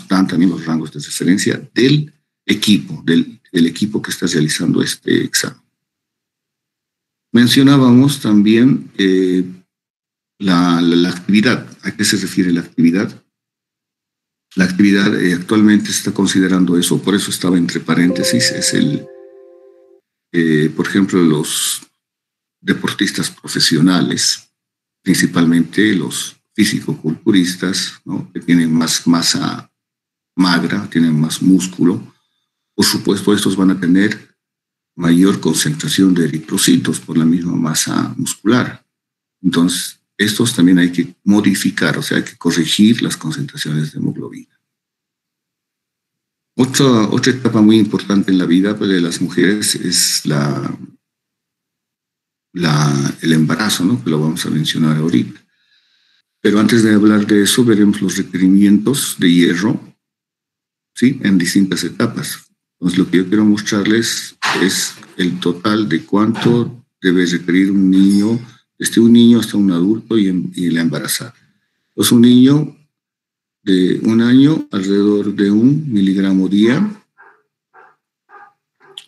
nos dan también los rangos de referencia del equipo, del equipo que está realizando este examen. Mencionábamos también la actividad. ¿A qué se refiere la actividad? La actividad actualmente se está considerando eso, por eso estaba entre paréntesis, es por ejemplo, los deportistas profesionales, principalmente los físico-culturistas, ¿no? Que tienen más masa magra, tienen más músculo. Por supuesto, estos van a tener mayor concentración de eritrocitos por la misma masa muscular. Entonces, estos también hay que modificar, o sea, hay que corregir las concentraciones de hemoglobina. Otra etapa muy importante en la vida de las mujeres es el embarazo, ¿no? Que lo vamos a mencionar ahorita. Pero antes de hablar de eso, veremos los requerimientos de hierro, ¿sí? En distintas etapas. Entonces, lo que yo quiero mostrarles es el total de cuánto debe requerir un niño, desde un niño hasta un adulto y la embarazada. Pues un niño de 1 año, alrededor de 1 miligramo día,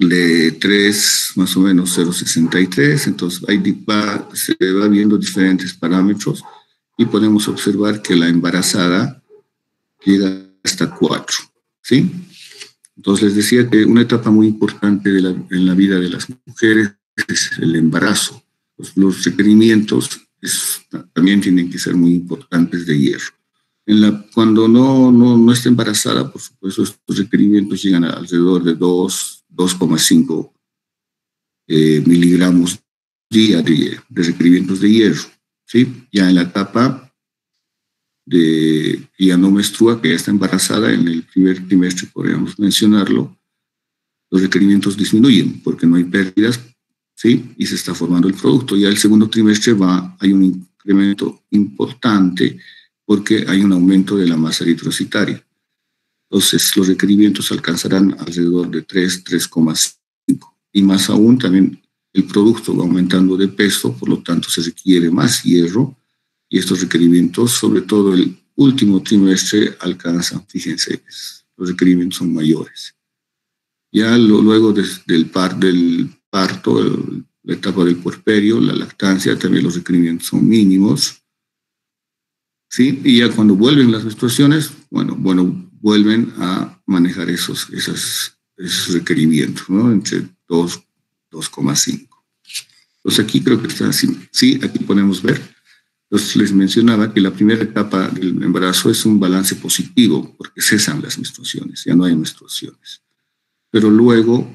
de 3, más o menos 0,63, entonces ahí se va viendo diferentes parámetros y podemos observar que la embarazada llega hasta 4, ¿sí? Entonces les decía que una etapa muy importante en la vida de las mujeres es el embarazo. Los requerimientos también tienen que ser muy importantes de hierro. Cuando no está embarazada, por supuesto, estos requerimientos llegan a alrededor de 2,5 miligramos día de requerimientos de hierro, ¿sí? Ya en la etapa que ya no menstrua, que ya está embarazada, en el primer trimestre podríamos mencionarlo, los requerimientos disminuyen porque no hay pérdidas, ¿sí? Y se está formando el producto. Ya el segundo trimestre hay un incremento importante porque hay un aumento de la masa eritrocitaria. Entonces, los requerimientos alcanzarán alrededor de 3,5. Y más aún, también el producto va aumentando de peso, por lo tanto, se requiere más hierro. Y estos requerimientos, sobre todo el último trimestre, alcanzan, fíjense, los requerimientos son mayores. Ya luego del parto, la etapa del puerperio, la lactancia, también los requerimientos son mínimos. ¿Sí? Y ya cuando vuelven las menstruaciones, vuelven a manejar esos requerimientos, ¿no? Entre 2,5. Entonces aquí creo que está así. Sí, aquí podemos ver. Entonces les mencionaba que la primera etapa del embarazo es un balance positivo, porque cesan las menstruaciones, ya no hay menstruaciones. Pero luego,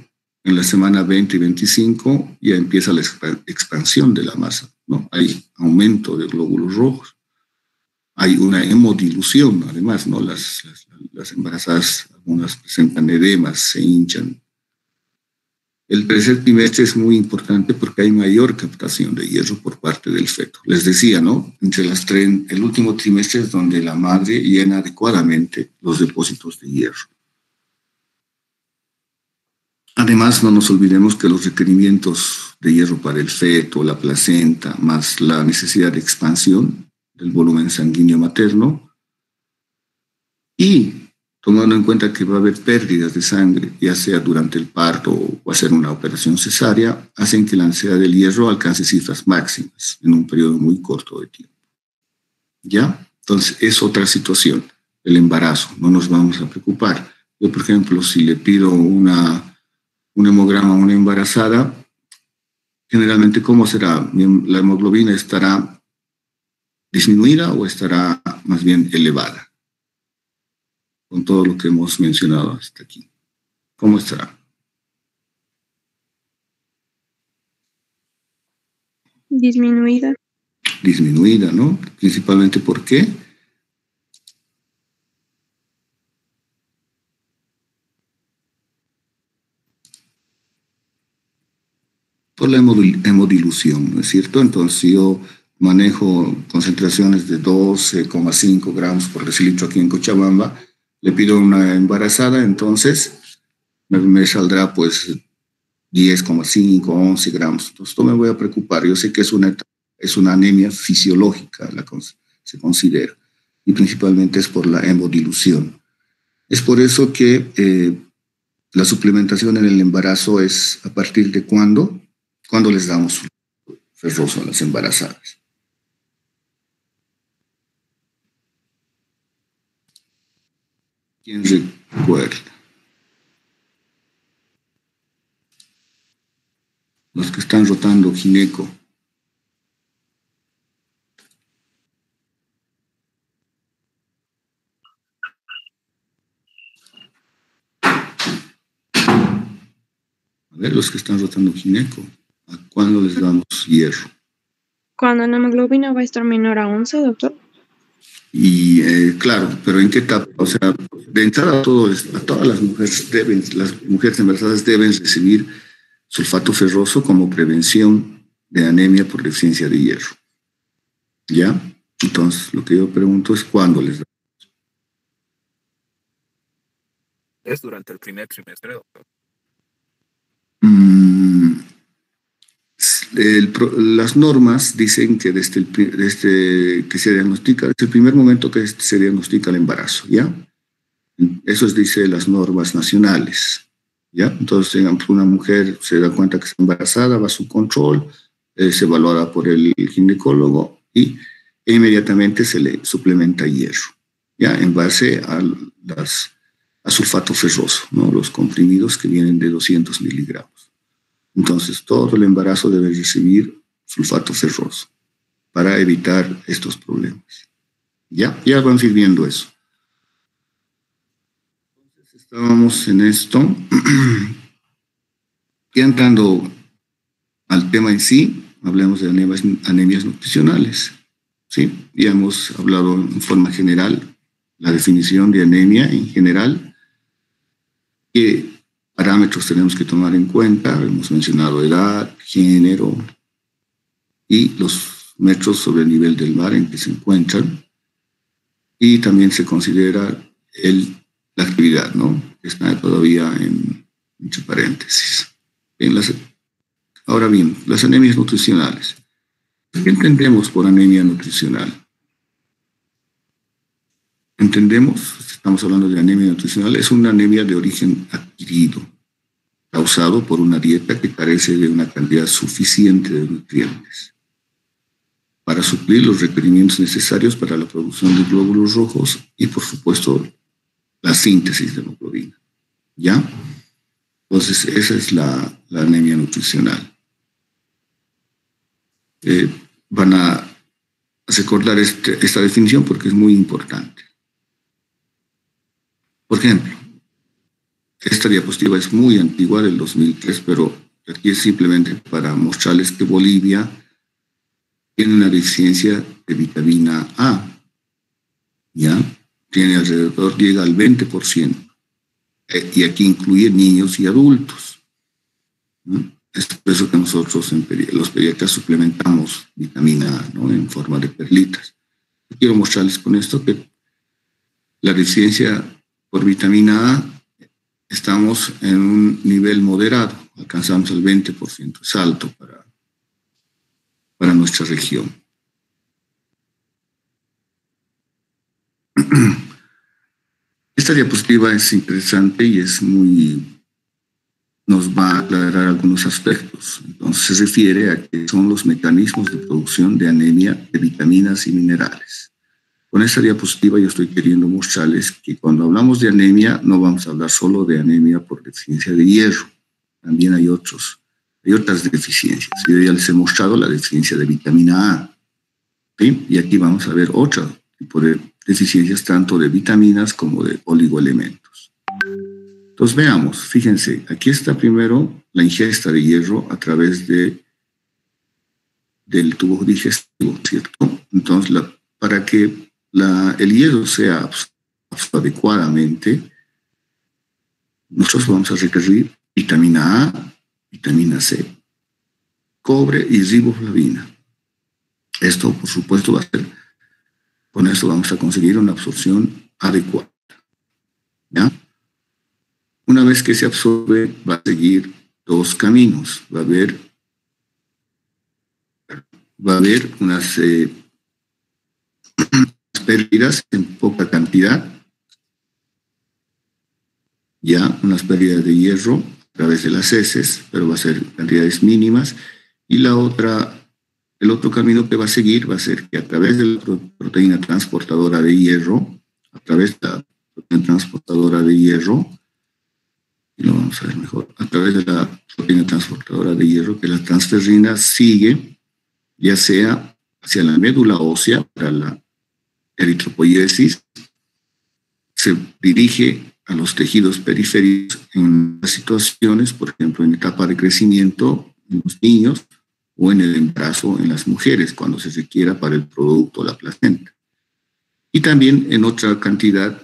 en la semana 20 y 25, ya empieza la expansión de la masa, ¿no? Hay aumento de glóbulos rojos. Hay una hemodilución, además, ¿no? Las embarazadas, algunas presentan edemas, se hinchan. El tercer trimestre es muy importante porque hay mayor captación de hierro por parte del feto. Les decía, ¿no? El último trimestre es donde la madre llena adecuadamente los depósitos de hierro. Además, no nos olvidemos que los requerimientos de hierro para el feto, la placenta, más la necesidad de expansión del volumen sanguíneo materno, y tomando en cuenta que va a haber pérdidas de sangre, ya sea durante el parto o hacer una operación cesárea, hacen que la necesidad del hierro alcance cifras máximas en un periodo muy corto de tiempo. ¿Ya? Entonces, es otra situación, el embarazo, no nos vamos a preocupar. Yo, por ejemplo, si le pido un hemograma a una embarazada, generalmente, ¿cómo será? ¿La hemoglobina estará disminuida o estará más bien elevada? Con todo lo que hemos mencionado hasta aquí. ¿Cómo estará? Disminuida. Disminuida, ¿no? Principalmente, ¿por qué? Por la hemodilución, ¿no es cierto? Entonces, si yo manejo concentraciones de 12,5 gramos por decilitro aquí en Cochabamba, le pido una embarazada, entonces me saldrá pues 10,5, 11 gramos. Entonces no me voy a preocupar. Yo sé que es una anemia fisiológica, se considera, y principalmente es por la hemodilución. Es por eso que la suplementación en el embarazo es a partir de cuando les damos ferroso a las embarazadas. ¿Quién recuerda? Los que están rotando gineco. A ver, los que están rotando gineco, ¿a cuándo les damos hierro? Cuando la hemoglobina va a estar menor a 11, doctor. Y claro, pero ¿en qué etapa? O sea, de entrada a todas las mujeres embarazadas deben recibir sulfato ferroso como prevención de anemia por deficiencia de hierro. ¿Ya? Entonces, lo que yo pregunto es ¿cuándo les damos? Es durante el primer trimestre, doctor. Las normas dicen que desde que se diagnostica, desde el primer momento que se diagnostica el embarazo, ¿ya? Eso dice las normas nacionales, ¿ya? Entonces, digamos, una mujer se da cuenta que está embarazada, va a su control, se evalúa por el ginecólogo e inmediatamente se le suplementa hierro, ¿ya? En base a sulfato ferroso, ¿no? Los comprimidos que vienen de 200 miligramos. Entonces, todo el embarazo debe recibir sulfato ferroso para evitar estos problemas. Ya vamos a ir viendo eso. Entonces, estábamos en esto. Y entrando al tema en sí, hablemos de anemias nutricionales. ¿Sí? Ya hemos hablado en forma general, la definición de anemia en general, que parámetros tenemos que tomar en cuenta. Hemos mencionado edad, género y los metros sobre el nivel del mar en que se encuentran. Y también se considera la actividad, ¿no? Que está todavía entre paréntesis. Ahora bien, las anemias nutricionales. ¿Qué entendemos por anemia nutricional? Estamos hablando de anemia nutricional, es una anemia de origen adquirido, causado por una dieta que carece de una cantidad suficiente de nutrientes para suplir los requerimientos necesarios para la producción de glóbulos rojos y, por supuesto, la síntesis de hemoglobina. ¿Ya? Entonces, esa es la anemia nutricional. Van a recordar esta definición porque es muy importante. Por ejemplo, esta diapositiva es muy antigua, del 2003, pero aquí es simplemente para mostrarles que Bolivia tiene una deficiencia de vitamina A, ¿ya? Tiene alrededor, llega al 20%, y aquí incluye niños y adultos, ¿no? Es por eso que nosotros los pediatras suplementamos vitamina A, ¿no? En forma de perlitas. Quiero mostrarles con esto que la deficiencia por vitamina A estamos en un nivel moderado, alcanzamos el 20%, es alto para nuestra región. Esta diapositiva es interesante y nos va a aclarar algunos aspectos. Entonces se refiere a que son los mecanismos de producción de anemia de vitaminas y minerales. Con esta diapositiva yo estoy queriendo mostrarles que cuando hablamos de anemia no vamos a hablar solo de anemia por deficiencia de hierro. También hay otras deficiencias. Yo ya les he mostrado la deficiencia de vitamina A, ¿sí? Y aquí vamos a ver otro tipo de deficiencias tanto de vitaminas como de oligoelementos. Entonces veamos, fíjense, aquí está primero la ingesta de hierro a través del tubo digestivo, ¿cierto? Entonces, para que el hierro sea absorbido adecuadamente, nosotros vamos a requerir vitamina A, vitamina C, cobre y riboflavina. Esto, por supuesto, con esto vamos a conseguir una absorción adecuada, ¿ya? Una vez que se absorbe, va a seguir dos caminos. Va a haber unas pérdidas en poca cantidad ya unas pérdidas de hierro a través de las heces, pero va a ser cantidades mínimas. Y el otro camino que va a seguir va a ser que a través de la proteína transportadora de hierro, a través de la proteína transportadora de hierro, y lo vamos a ver mejor, a través de la proteína transportadora de hierro, que la transferrina sigue, ya sea hacia la médula ósea para la eritropoiesis, se dirige a los tejidos periféricos en las situaciones, por ejemplo, en etapa de crecimiento en los niños o en el embarazo en las mujeres, cuando se requiera para el producto, la placenta. Y también en otra cantidad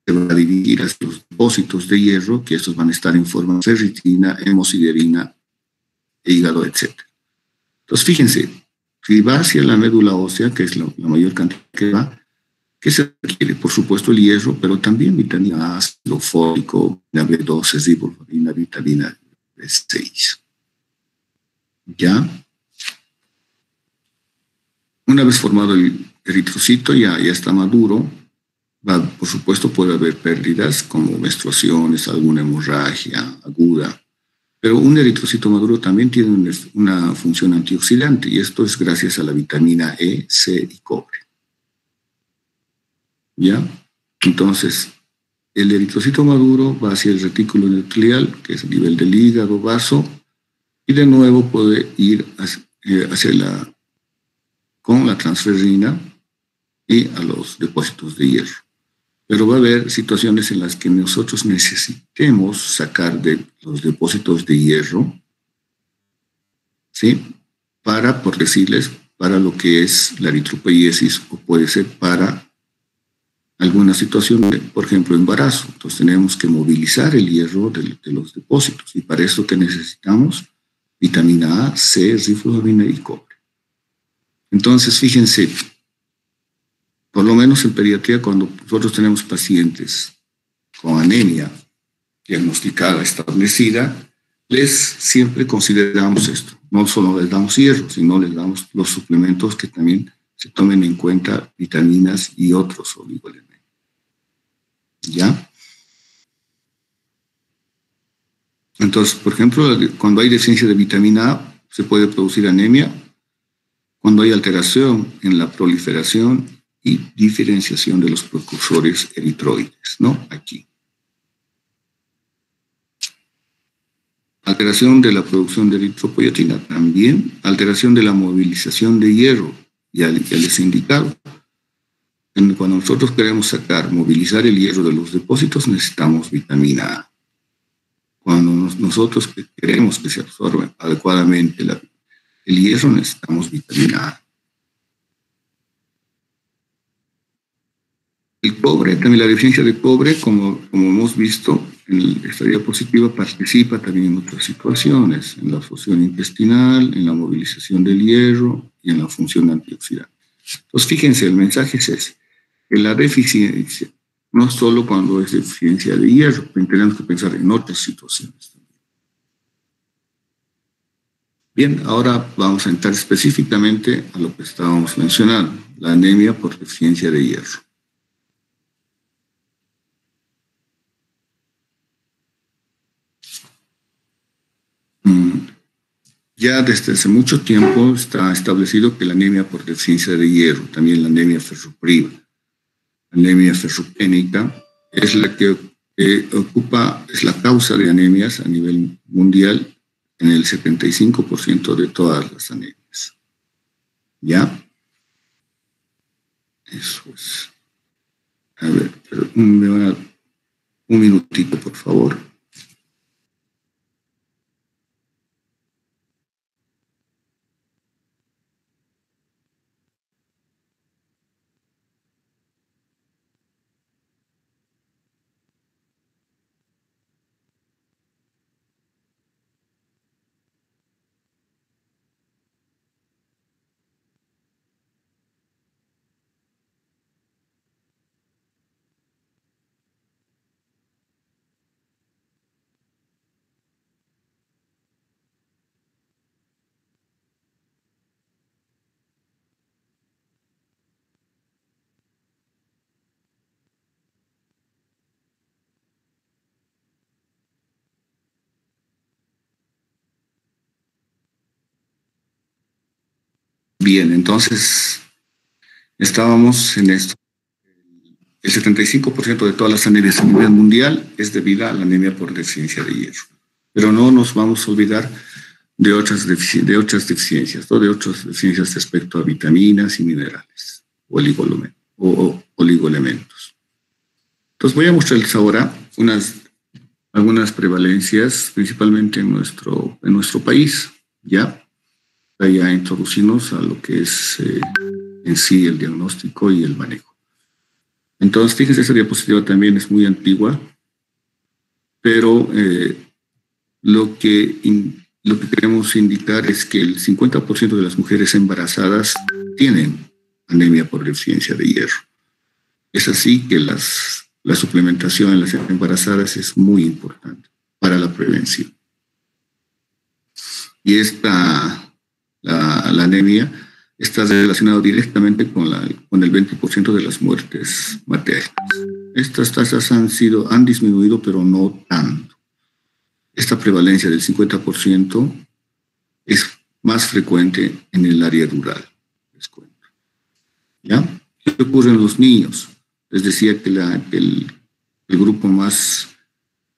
se va a dirigir hacia los depósitos de hierro, que estos van a estar en forma de ferritina, hemosiderina, hígado, etc. Entonces, fíjense, si va hacia la médula ósea, que es la mayor cantidad que va, ¿qué se requiere? Por supuesto el hierro, pero también vitamina A, ácido fólico, vitamina B12, riboflavina, vitamina B6. ¿Ya? Una vez formado el eritrocito, ya está maduro. Por supuesto puede haber pérdidas como menstruaciones, alguna hemorragia aguda, pero un eritrocito maduro también tiene una función antioxidante y esto es gracias a la vitamina E, C y cobre. ¿Ya? Entonces, el eritrocito maduro va hacia el retículo endotelial, que es el nivel del hígado, vaso, y de nuevo puede ir con la transferrina y a los depósitos de hierro. Pero va a haber situaciones en las que nosotros necesitemos sacar de los depósitos de hierro, ¿sí? Por decirles, para lo que es la eritropoiesis o puede ser para alguna situación, por ejemplo, embarazo. Entonces tenemos que movilizar el hierro de los depósitos y para eso que necesitamos vitamina A, C, riboflavina y cobre. Entonces, fíjense, por lo menos en pediatría, cuando nosotros tenemos pacientes con anemia diagnosticada, establecida, siempre consideramos esto. No solo les damos hierro, sino les damos los suplementos que también se tomen en cuenta vitaminas y otros oligoelementos. ¿Ya? Entonces, por ejemplo, cuando hay deficiencia de vitamina A, se puede producir anemia. Cuando hay alteración en la proliferación y diferenciación de los precursores eritroides, ¿no? Aquí. Alteración de la producción de eritropoietina también. Alteración de la movilización de hierro, ya les he indicado. Cuando nosotros queremos movilizar el hierro de los depósitos, necesitamos vitamina A. Cuando nosotros queremos que se absorba adecuadamente el hierro, necesitamos vitamina A. El cobre, también la deficiencia de cobre, como hemos visto en esta diapositiva, participa también en otras situaciones, en la función intestinal, en la movilización del hierro y en la función antioxidante. Entonces, fíjense, el mensaje es ese, que la deficiencia, no solo cuando es deficiencia de hierro, tenemos que pensar en otras situaciones. Bien, ahora vamos a entrar específicamente a lo que estábamos mencionando, la anemia por deficiencia de hierro. Ya desde hace mucho tiempo está establecido que la anemia por deficiencia de hierro, también la anemia ferropriva, la anemia ferropénica, es la que es la causa de anemias a nivel mundial en el 75% de todas las anemias. ¿Ya? Eso es. A ver, me van a dar un minutito, por favor. Bien, entonces estábamos en esto. El 75% de todas las anemias a nivel mundial es debido a la anemia por deficiencia de hierro. Pero no nos vamos a olvidar de otras deficiencias, ¿no? De otras deficiencias respecto a vitaminas y minerales o oligoelementos. Entonces voy a mostrarles ahora algunas prevalencias, principalmente en nuestro país, ¿ya? Ya introducirnos a lo que es en sí el diagnóstico y el manejo. Entonces, fíjense, esta diapositiva también es muy antigua, pero lo que queremos indicar es que el 50% de las mujeres embarazadas tienen anemia por deficiencia de hierro. Es así que la suplementación en las embarazadas es muy importante para la prevención. Y la anemia está relacionada directamente con el 20% de las muertes maternas. Estas tasas han disminuido, pero no tanto. Esta prevalencia del 50% es más frecuente en el área rural, les cuento. ¿Ya? ¿Qué ocurre en los niños? Les decía que el grupo más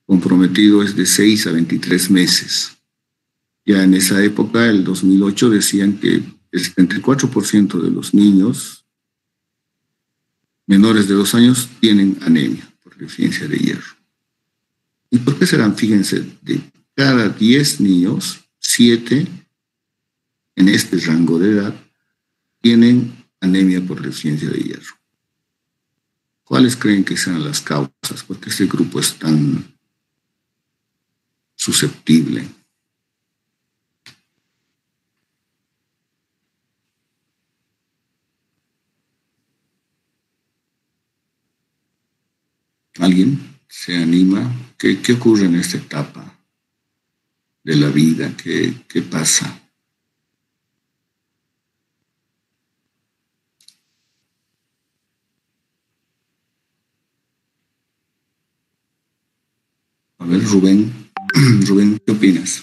comprometido es de 6 a 23 meses. Ya en esa época, el 2008, decían que el 74% de los niños menores de 2 años tienen anemia por deficiencia de hierro. ¿Y por qué serán? Fíjense, de cada 10 niños, 7 en este rango de edad tienen anemia por deficiencia de hierro. ¿Cuáles creen que sean las causas? Porque este grupo es tan susceptible. ¿Alguien se anima? ¿Qué ocurre en esta etapa de la vida? ¿Qué pasa? A ver, Rubén, ¿qué opinas?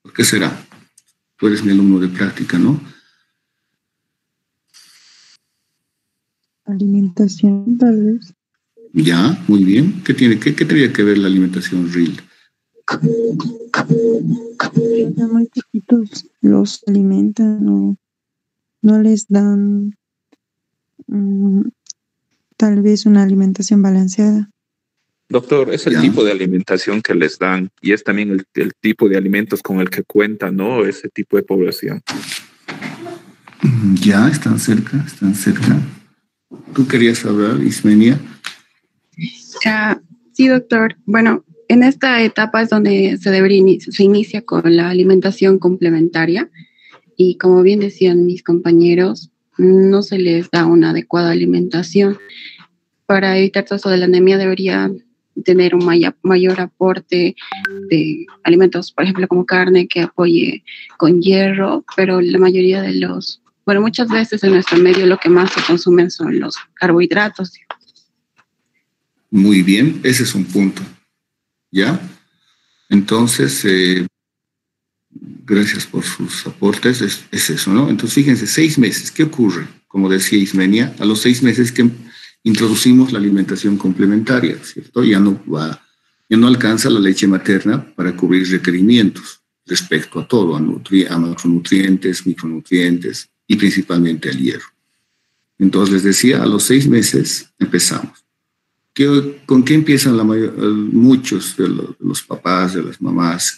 ¿Por qué será? Tú eres mi alumno de práctica, ¿no? Alimentación, tal vez. Ya, muy bien. ¿Qué tendría que ver la alimentación real? Muy poquitos los alimentan o no les dan tal vez una alimentación balanceada. Doctor, es el tipo de alimentación que les dan y es también el tipo de alimentos con el que cuentan, ¿no? Ese tipo de población. Ya, están cerca. ¿Tú querías hablar, Ismenia? Sí, doctor. Bueno, en esta etapa es donde se inicia con la alimentación complementaria y como bien decían mis compañeros, no se les da una adecuada alimentación. Para evitar todo esto de la anemia debería tener un mayor aporte de alimentos, por ejemplo, como carne que apoye con hierro, pero la mayoría de muchas veces en nuestro medio lo que más se consumen son los carbohidratos. Muy bien, ese es un punto. ¿Ya? Entonces, gracias por sus aportes, es eso, ¿no? Entonces, fíjense, 6 meses, ¿qué ocurre? Como decía Ismenia, a los 6 meses que introducimos la alimentación complementaria, ¿cierto? Ya no alcanza la leche materna para cubrir requerimientos respecto a todo, a macronutrientes, micronutrientes y principalmente al hierro. Entonces, les decía, a los 6 meses empezamos. ¿Con qué empiezan muchos de los papás, de las mamás,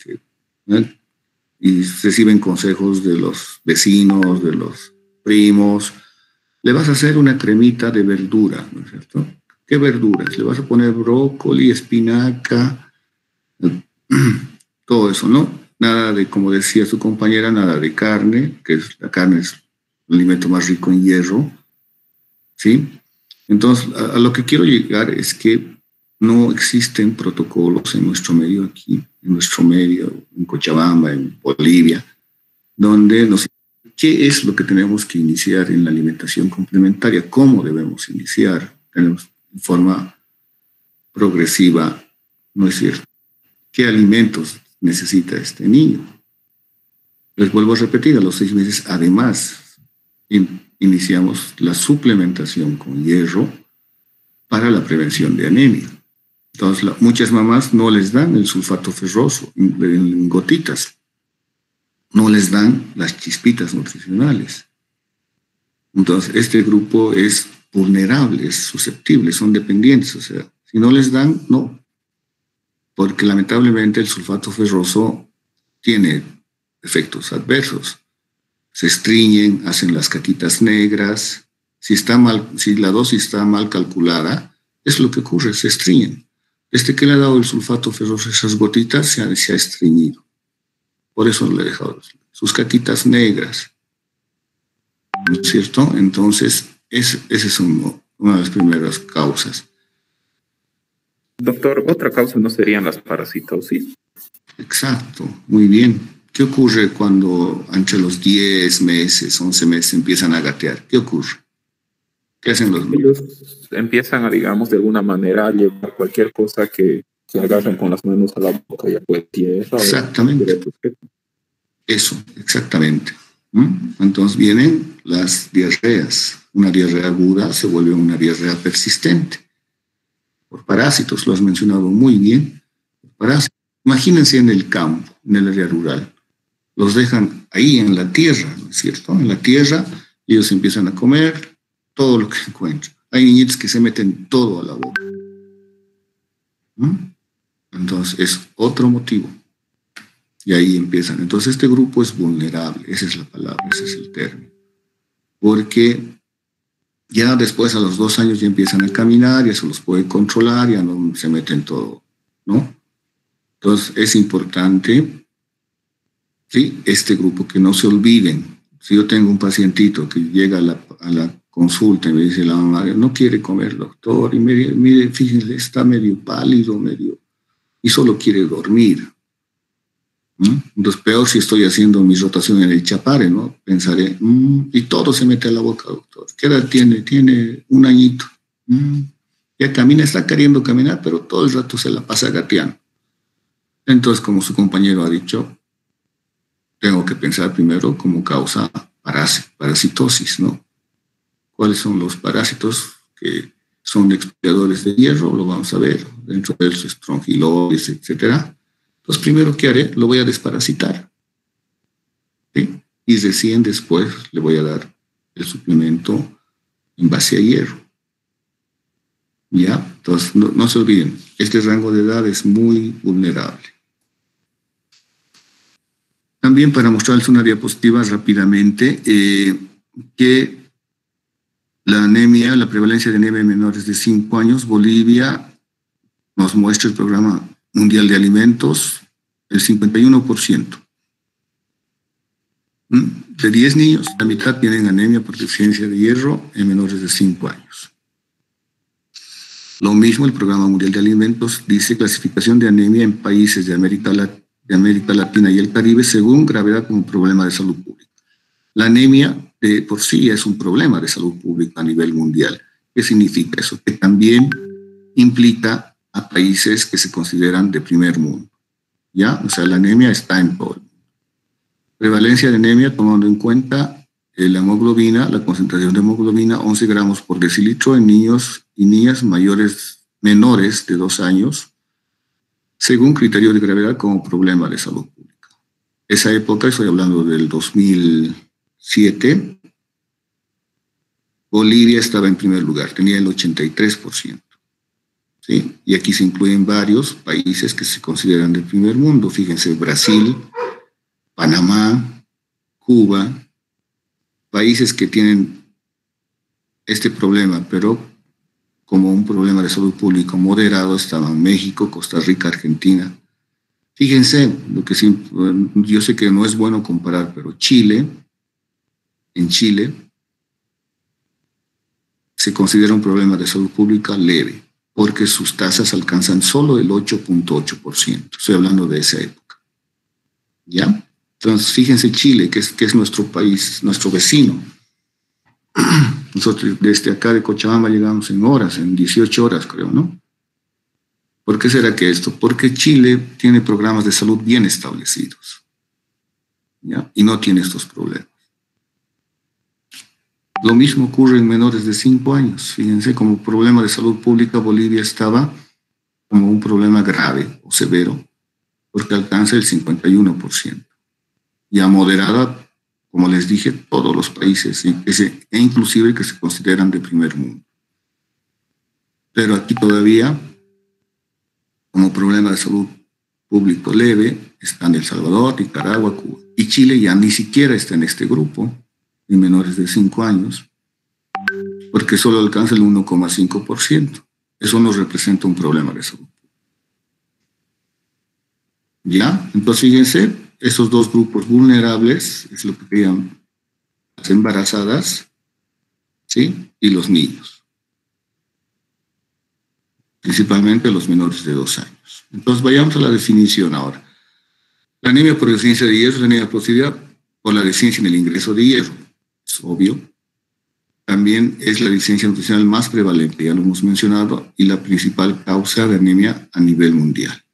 y reciben consejos de los vecinos, de los primos? Le vas a hacer una cremita de verdura, ¿no es cierto? ¿Qué verduras? Le vas a poner brócoli, espinaca, todo eso, ¿no? Nada de, como decía su compañera, nada de carne, la carne es el alimento más rico en hierro, ¿sí? Entonces, a lo que quiero llegar es que no existen protocolos en nuestro medio aquí, en Cochabamba, en Bolivia, donde ¿qué es lo que tenemos que iniciar en la alimentación complementaria? ¿Cómo debemos iniciar? Tenemos de forma progresiva, ¿no es cierto? ¿Qué alimentos necesita este niño? Les vuelvo a repetir, a los 6 meses, además iniciamos la suplementación con hierro para la prevención de anemia. Entonces, muchas mamás no les dan el sulfato ferroso en gotitas, no les dan las chispitas nutricionales. Entonces, este grupo es vulnerable, es susceptible, son dependientes. O sea, si no les dan, no. Porque lamentablemente el sulfato ferroso tiene efectos adversos. Se estreñen, hacen las caquitas negras. Si la dosis está mal calculada, es lo que ocurre, se estreñen. Desde que le ha dado el sulfato ferroso esas gotitas, se ha estreñido. Por eso le he dejado sus caquitas negras. ¿No es cierto? Entonces, esa es una de las primeras causas. Doctor, otra causa no serían las parasitosis. Exacto, muy bien. ¿Qué ocurre cuando entre los 10 meses, 11 meses empiezan a gatear? ¿Qué ocurre? ¿Qué hacen los niños? Ellos empiezan a, digamos, de alguna manera a llevar cualquier cosa que agarren con las manos a la boca, ya puede tierra. Exactamente. Eso, exactamente. Entonces vienen las diarreas. Una diarrea aguda se vuelve una diarrea persistente. Por parásitos, lo has mencionado muy bien. Parásitos. Imagínense en el campo, en el área rural. Los dejan ahí en la tierra, ¿no es cierto? En la tierra ellos empiezan a comer todo lo que encuentran. Hay niñitos que se meten todo a la boca. Entonces es otro motivo. Y ahí empiezan. Entonces este grupo es vulnerable, esa es la palabra, ese es el término. Porque ya después a los 2 años ya empiezan a caminar, ya se los puede controlar, ya no se meten todo, ¿no? Entonces es importante, ¿sí? Este grupo, que no se olviden. Si yo tengo un pacientito que llega a la consulta y me dice la mamá, no quiere comer, doctor, y mire, fíjense, está medio pálido, y solo quiere dormir. Entonces, peor si estoy haciendo mi rotación en el chapare, ¿no? Pensaré, y todo se mete a la boca, doctor. ¿Qué edad tiene? Tiene 1 añito. Ya camina, está queriendo caminar, pero todo el rato se la pasa gateando. Entonces, como su compañero ha dicho, tengo que pensar primero como causa parasitosis, ¿no? ¿Cuáles son los parásitos que son expiadores de hierro? Lo vamos a ver, dentro de los estrongiloides, etcétera. Entonces, primero, ¿qué haré? Lo voy a desparasitar, ¿sí? Y recién después le voy a dar el suplemento en base a hierro. ¿Ya? Entonces, no se olviden, este rango de edad es muy vulnerable. También, para mostrarles una diapositiva rápidamente, que la anemia, la prevalencia de anemia en menores de 5 años, Bolivia nos muestra el Programa Mundial de Alimentos, el 51%. De 10 niños, la mitad tienen anemia por deficiencia de hierro en menores de 5 años. Lo mismo el Programa Mundial de Alimentos dice clasificación de anemia en países de América Latina y el Caribe según gravedad como problema de salud pública. La anemia por sí es un problema de salud pública a nivel mundial. ¿Qué significa eso? Que también implica a países que se consideran de primer mundo. ¿Ya? O sea, la anemia está en todo el mundo. Prevalencia de anemia tomando en cuenta la hemoglobina, la concentración de hemoglobina, 11 gramos por decilitro en niños y niñas menores de 2 años, según criterio de gravedad como problema de salud pública. Esa época, estoy hablando del 2007, Bolivia estaba en primer lugar, tenía el 83%. ¿Sí? Y aquí se incluyen varios países que se consideran del primer mundo. Fíjense, Brasil, Panamá, Cuba, países que tienen este problema, pero como un problema de salud pública moderado, estaban México, Costa Rica, Argentina. Fíjense, yo sé que no es bueno comparar, pero en Chile, se considera un problema de salud pública leve, porque sus tasas alcanzan solo el 8.8%. Estoy hablando de esa época. ¿Ya? Entonces, fíjense Chile, que es nuestro país, nuestro vecino. Nosotros desde acá de Cochabamba llegamos en 18 horas, creo, ¿no? ¿Por qué será que esto? Porque Chile tiene programas de salud bien establecidos, ¿ya? Y no tiene estos problemas. Lo mismo ocurre en menores de 5 años. Fíjense, como problema de salud pública, Bolivia estaba como un problema grave o severo, porque alcanza el 51%. Ya moderada, como les dije, todos los países, e inclusive que se consideran de primer mundo. Pero aquí todavía, como problema de salud público leve, están El Salvador, Nicaragua, Cuba. Y Chile ya ni siquiera está en este grupo de menores de 5 años, porque solo alcanza el 1,5%. Eso nos representa un problema de salud. ¿Ya? Entonces, fíjense, esos dos grupos vulnerables es lo que querían las embarazadas, ¿sí? Y los niños. Principalmente los menores de 2 años. Entonces, vayamos a la definición ahora. La anemia por deficiencia de hierro es la anemia producida por la deficiencia en el ingreso de hierro. Es obvio. También es la deficiencia nutricional más prevalente, ya lo hemos mencionado, y la principal causa de anemia a nivel mundial.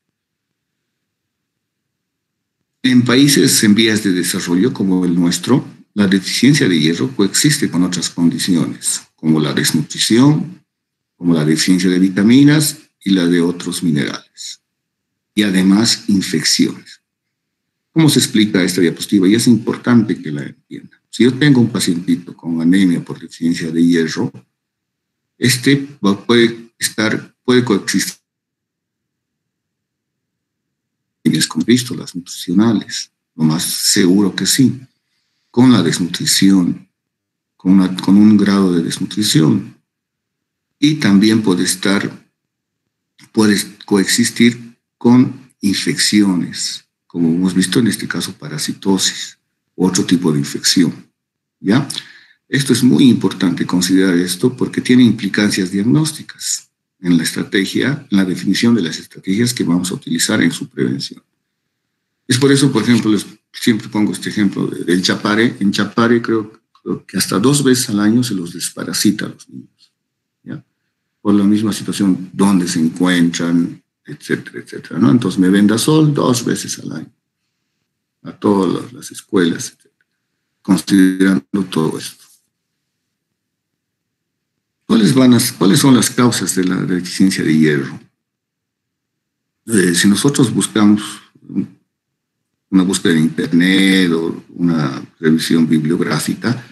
En países en vías de desarrollo como el nuestro, la deficiencia de hierro coexiste con otras condiciones, como la desnutrición, como la deficiencia de vitaminas y la de otros minerales. Y además, infecciones. ¿Cómo se explica esta diapositiva? Y es importante que la entiendan. Si yo tengo un pacientito con anemia por deficiencia de hierro, puede coexistir con vístolas nutricionales, lo más seguro que sí, con la desnutrición, con un grado de desnutrición. Y también puede coexistir con infecciones, como hemos visto en este caso parasitosis, otro tipo de infección. ¿Ya? Esto es muy importante considerar esto porque tiene implicancias diagnósticas en la estrategia, en la definición de las estrategias que vamos a utilizar en su prevención. Es por eso, por ejemplo, siempre pongo este ejemplo del chapare. En chapare creo que hasta 2 veces al año se los desparasita a los niños, ¿ya? Por la misma situación, donde se encuentran, etcétera, etcétera, ¿no? Entonces, mebendazol 2 veces al año a todas las escuelas, etcétera, considerando todo esto. ¿Cuáles son las causas de la deficiencia de hierro? Si nosotros buscamos una búsqueda en internet o una revisión bibliográfica,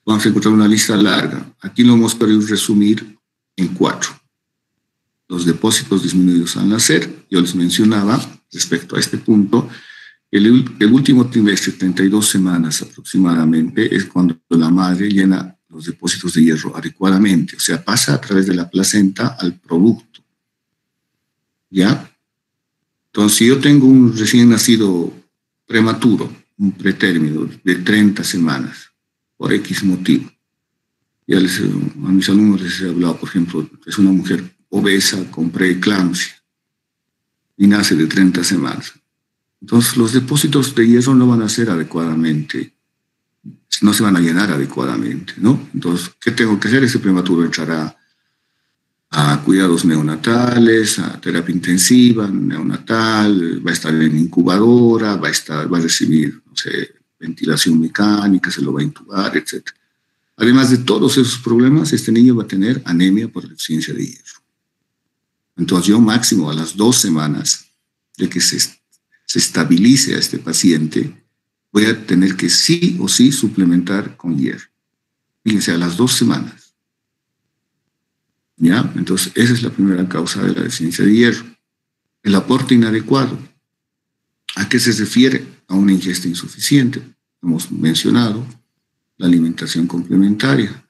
vamos a encontrar una lista larga. Aquí lo hemos querido resumir en 4. Los depósitos disminuidos al nacer. Yo les mencionaba respecto a este punto, el último trimestre, 32 semanas aproximadamente, es cuando la madre llena los depósitos de hierro adecuadamente, o sea, pasa a través de la placenta al producto. ¿Ya? Entonces, si yo tengo un recién nacido prematuro, un pretérmino de 30 semanas, por X motivo, ya a mis alumnos les he hablado, por ejemplo, es una mujer obesa con preeclampsia y nace de 30 semanas. Entonces, los depósitos de hierro no van a ser adecuadamente, no se van a llenar adecuadamente, ¿no? Entonces, ¿qué tengo que hacer? Ese prematuro entrará a cuidados neonatales, a terapia intensiva neonatal, va a estar en incubadora, va a recibir, no sé, ventilación mecánica, se lo va a intubar, etc. Además de todos esos problemas, este niño va a tener anemia por deficiencia de hierro. Entonces, yo máximo a las 2 semanas de que se estabilice a este paciente, voy a tener que sí o sí suplementar con hierro. Fíjense, a las 2 semanas. ¿Ya? Entonces, esa es la primera causa de la deficiencia de hierro. El aporte inadecuado. ¿A qué se refiere? A una ingesta insuficiente. Hemos mencionado la alimentación complementaria,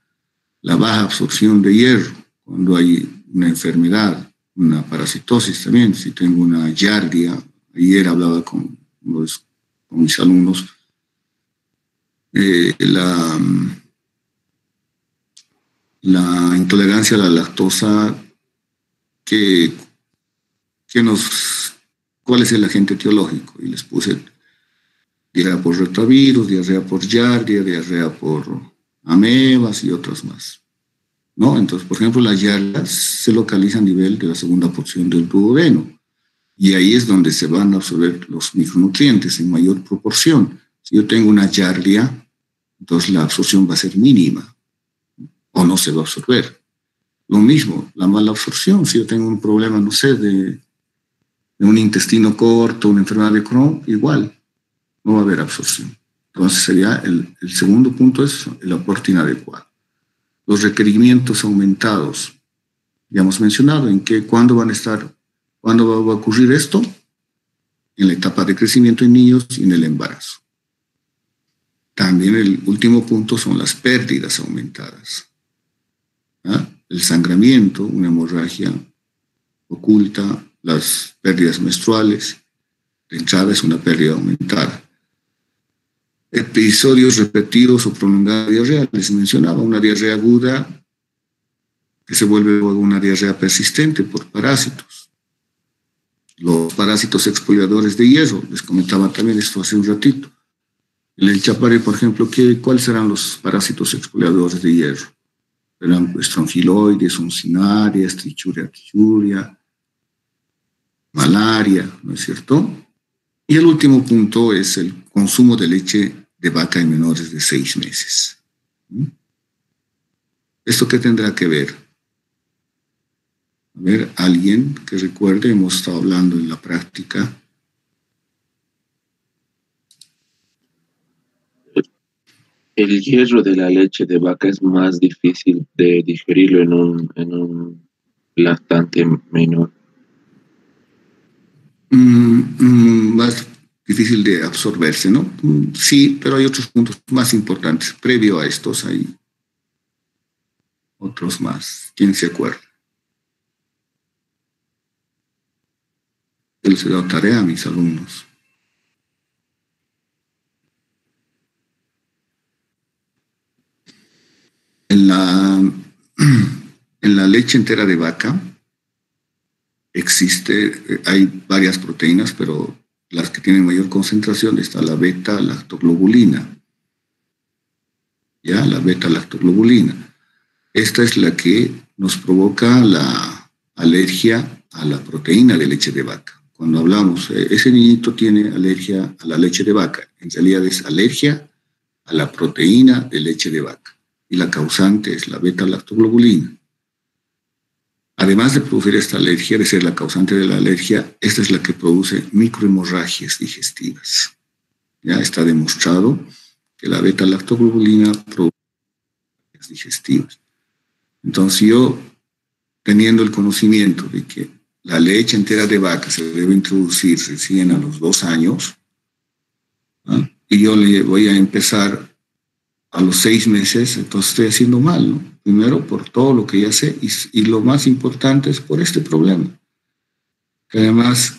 la baja absorción de hierro, cuando hay una enfermedad, una parasitosis también. Si tengo una giardia, ayer hablaba con mis alumnos, la intolerancia a la lactosa, ¿cuál es el agente etiológico? Y les puse diarrea por retrovirus, diarrea por giardia, diarrea por amebas y otras más, ¿no? Entonces, por ejemplo, la giardia se localiza a nivel de la segunda porción del duodeno. Y ahí es donde se van a absorber los micronutrientes en mayor proporción. Si yo tengo una giardia, entonces la absorción va a ser mínima. o no se va a absorber. Lo mismo, la mala absorción, si yo tengo un problema, no sé, de un intestino corto, una enfermedad de Crohn, igual, no va a haber absorción. Entonces sería el segundo punto es el aporte inadecuado. Los requerimientos aumentados, ya hemos mencionado en que cuándo va a ocurrir esto, en la etapa de crecimiento en niños y en el embarazo. También el último punto son las pérdidas aumentadas. El sangramiento, una hemorragia oculta, las pérdidas menstruales, de entrada es una pérdida aumentada. Episodios repetidos o prolongados de diarrea, les mencionaba, una diarrea aguda que se vuelve luego una diarrea persistente por parásitos. Los parásitos expoliadores de hierro, les comentaba también esto hace un ratito. En el Chapare, por ejemplo, ¿cuáles serán los parásitos expoliadores de hierro? Serán estrongiloides, uncinarias, trichuria, malaria, ¿no es cierto? Y el último punto es el consumo de leche de vaca en menores de 6 meses. ¿Esto qué tendrá que ver? A ver, alguien que recuerde, hemos estado hablando en la práctica. El hierro de la leche de vaca es más difícil de digerirlo en un lactante menor. Más difícil de absorberse, ¿no? Sí, pero hay otros puntos más importantes. Previo a estos hay otros más. ¿Quién se acuerda? Yo les he dado tarea a mis alumnos. En la leche entera de vaca hay varias proteínas, pero las que tienen mayor concentración está la beta-lactoglobulina. ¿Ya? La beta-lactoglobulina. Esta es la que nos provoca la alergia a la proteína de leche de vaca. Cuando hablamos, ese niñito tiene alergia a la leche de vaca, en realidad es alergia a la proteína de leche de vaca. Y la causante es la beta-lactoglobulina. Además de producir esta alergia, de ser la causante de la alergia, esta es la que produce microhemorragias digestivas. Ya está demostrado que la beta-lactoglobulina produce hemorragias digestivas. Entonces yo, teniendo el conocimiento de que la leche entera de vaca se debe introducir recién a los 2 años, ¿no? Y yo le voy a empezar a los 6 meses, entonces estoy haciendo mal, ¿no? Primero por todo lo que ya sé y lo más importante es por este problema, que además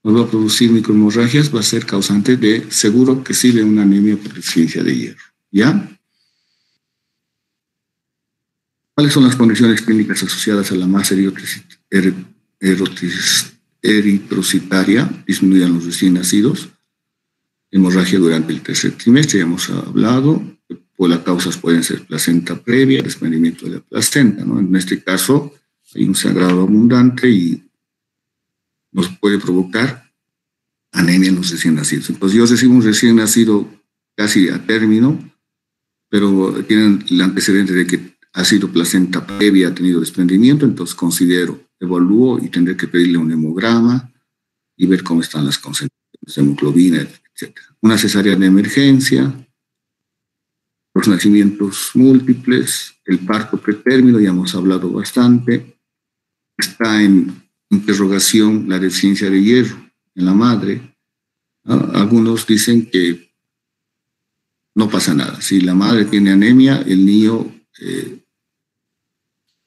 nos va a producir microhemorragias, va a ser causante de, seguro que sí, de una anemia por deficiencia de hierro. ¿Ya? ¿Cuáles son las condiciones clínicas asociadas a la masa eritrocitaria disminuida en los recién nacidos? Hemorragia durante el tercer trimestre, ya hemos hablado. Pues las causas pueden ser placenta previa, desprendimiento de la placenta, ¿no? En este caso hay un sangrado abundante y nos puede provocar anemia en los recién nacidos. Entonces yo recibo un recién nacido casi a término, pero tienen el antecedente de que ha sido placenta previa, ha tenido desprendimiento, entonces evalúo y tendré que pedirle un hemograma y ver cómo están las concentraciones de hemoglobina, etc. Una cesárea de emergencia, los nacimientos múltiples, el parto pretérmino, ya hemos hablado bastante. Está en interrogación la deficiencia de hierro en la madre. Algunos dicen que no pasa nada. Si la madre tiene anemia, el niño